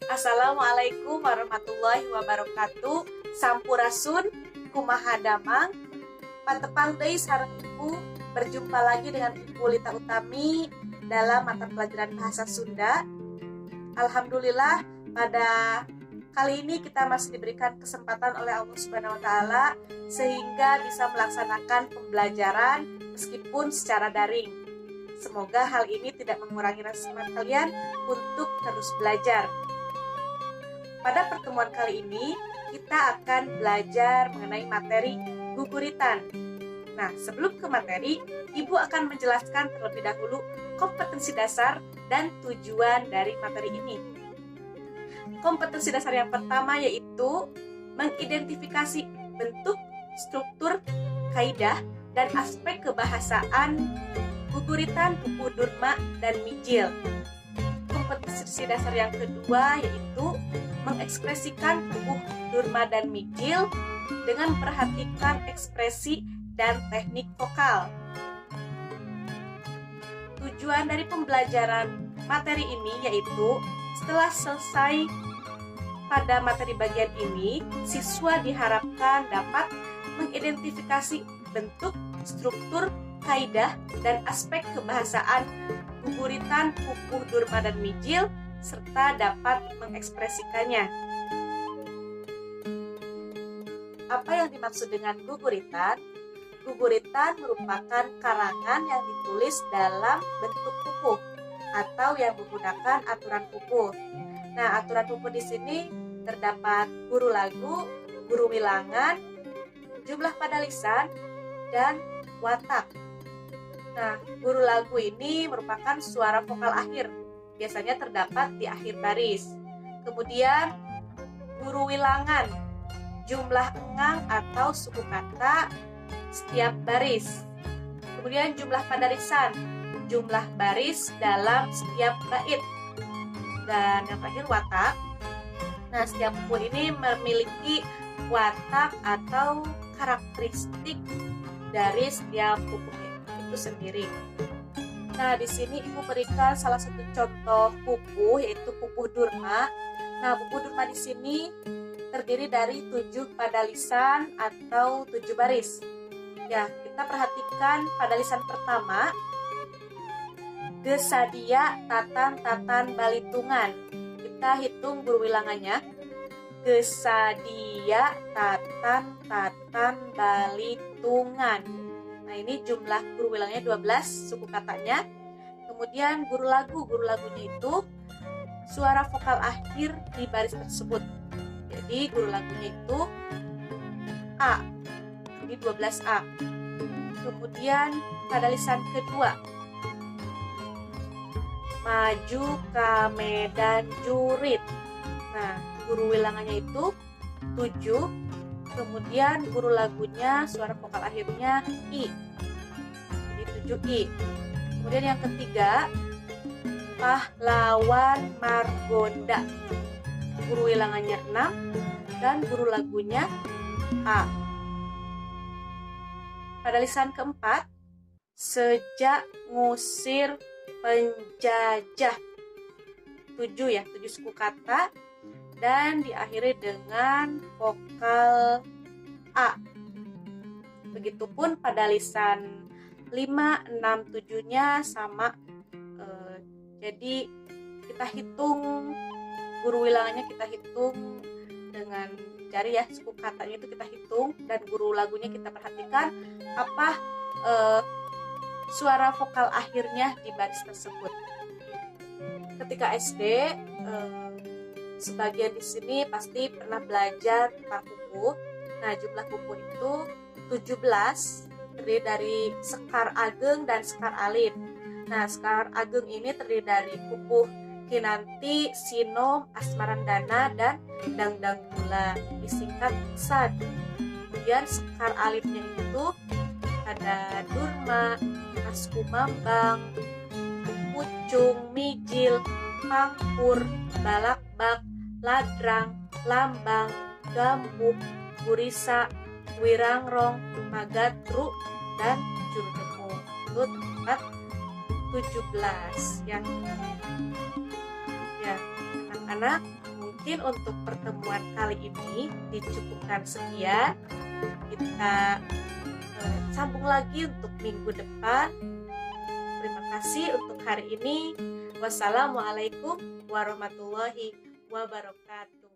Assalamualaikum warahmatullahi wabarakatuh. Sampurasun, kumaha damang. Pantepang deui sareng Ibu, berjumpa lagi dengan Ibu Lita Utami dalam mata pelajaran bahasa Sunda. Alhamdulillah, pada kali ini kita masih diberikan kesempatan oleh Allah Subhanahu wa taala sehingga bisa melaksanakan pembelajaran meskipun secara daring. Semoga hal ini tidak mengurangi rasa semangat kalian untuk terus belajar. Pada pertemuan kali ini, kita akan belajar mengenai materi guguritan. Nah, sebelum ke materi, Ibu akan menjelaskan terlebih dahulu kompetensi dasar dan tujuan dari materi ini. Kompetensi dasar yang pertama yaitu mengidentifikasi bentuk, struktur, kaidah, dan aspek kebahasaan guguritan, pupuh durma, dan mijil. Kompetensi dasar yang kedua yaitu mengekspresikan pupuh durma dan mijil dengan memperhatikan ekspresi dan teknik vokal. Tujuan dari pembelajaran materi ini yaitu setelah selesai pada materi bagian ini, siswa diharapkan dapat mengidentifikasi bentuk, struktur, kaidah, dan aspek kebahasaan guguritan, pupuh durma, dan mijil serta dapat mengekspresikannya. Apa yang dimaksud dengan guguritan? Guguritan merupakan karangan yang ditulis dalam bentuk pupuh atau yang menggunakan aturan pupuh. Nah, aturan pupuh di sini terdapat guru lagu, guru wilangan, jumlah pada lisan, dan watak. Nah, guru lagu ini merupakan suara vokal akhir, biasanya terdapat di akhir baris. Kemudian, guru wilangan, jumlah engang atau suku kata setiap baris. Kemudian jumlah pada lisan, jumlah baris dalam setiap bait. Dan yang terakhir watak. Nah, setiap buku ini memiliki watak atau karakteristik dari setiap buku itu sendiri. Nah, di sini Ibu berikan salah satu contoh pupuh yaitu pupuh durma. Nah, pupuh durma di sini terdiri dari 7 pada lisan atau 7 baris. Ya, kita perhatikan pada lisan pertama, gesadia tatan balitungan. Kita hitung guru wilangannya. Gesadia tatan balitungan. Nah, ini jumlah guru wilangnya 12 suku katanya. Kemudian guru lagunya itu suara vokal akhir di baris tersebut. Jadi guru lagunya itu A. Jadi 12A. Kemudian pada lisan kedua, maju ke medan jurit. Nah, guru wilangannya itu 7. Kemudian guru lagunya suara vokal akhirnya I. Jadi 7I. Kemudian yang ketiga, pahlawan margonda. Guru wilangannya 6 dan guru lagunya A. Pada lisan keempat, sejak ngusir penjajah. 7 ya, 7 suku kata dan diakhiri dengan vokal A. Begitupun pada lisan 5, 6, 7-nya sama. Jadi kita hitung guru wilangannya, kita hitung dengan jari ya, suku katanya itu kita hitung, dan guru lagunya kita perhatikan apa suara vokal akhirnya di baris tersebut. Ketika SD, sebagian di sini pasti pernah belajar tentang pupuh. Nah, jumlah pupuh itu 17, terdiri dari sekar ageng dan sekar alit. Nah, sekar ageng ini terdiri dari pupuh kinanti, sinom, asmarandana, dan dangdang gula, disingkat sad. Kemudian sekar alitnya itu ada durma, askumambang, pucung, mijil, pangpur, balakbak, ladrang, lambang, gambuk, gurisa, wirangrong, magatru, dan jurdemu. Itu tempat 17 ya. Ya, anak-anak mungkin untuk pertemuan kali ini dicukupkan sekian. Kita sambung lagi untuk minggu depan. Terima kasih untuk hari ini. Wassalamualaikum warahmatullahi wabarakatuh.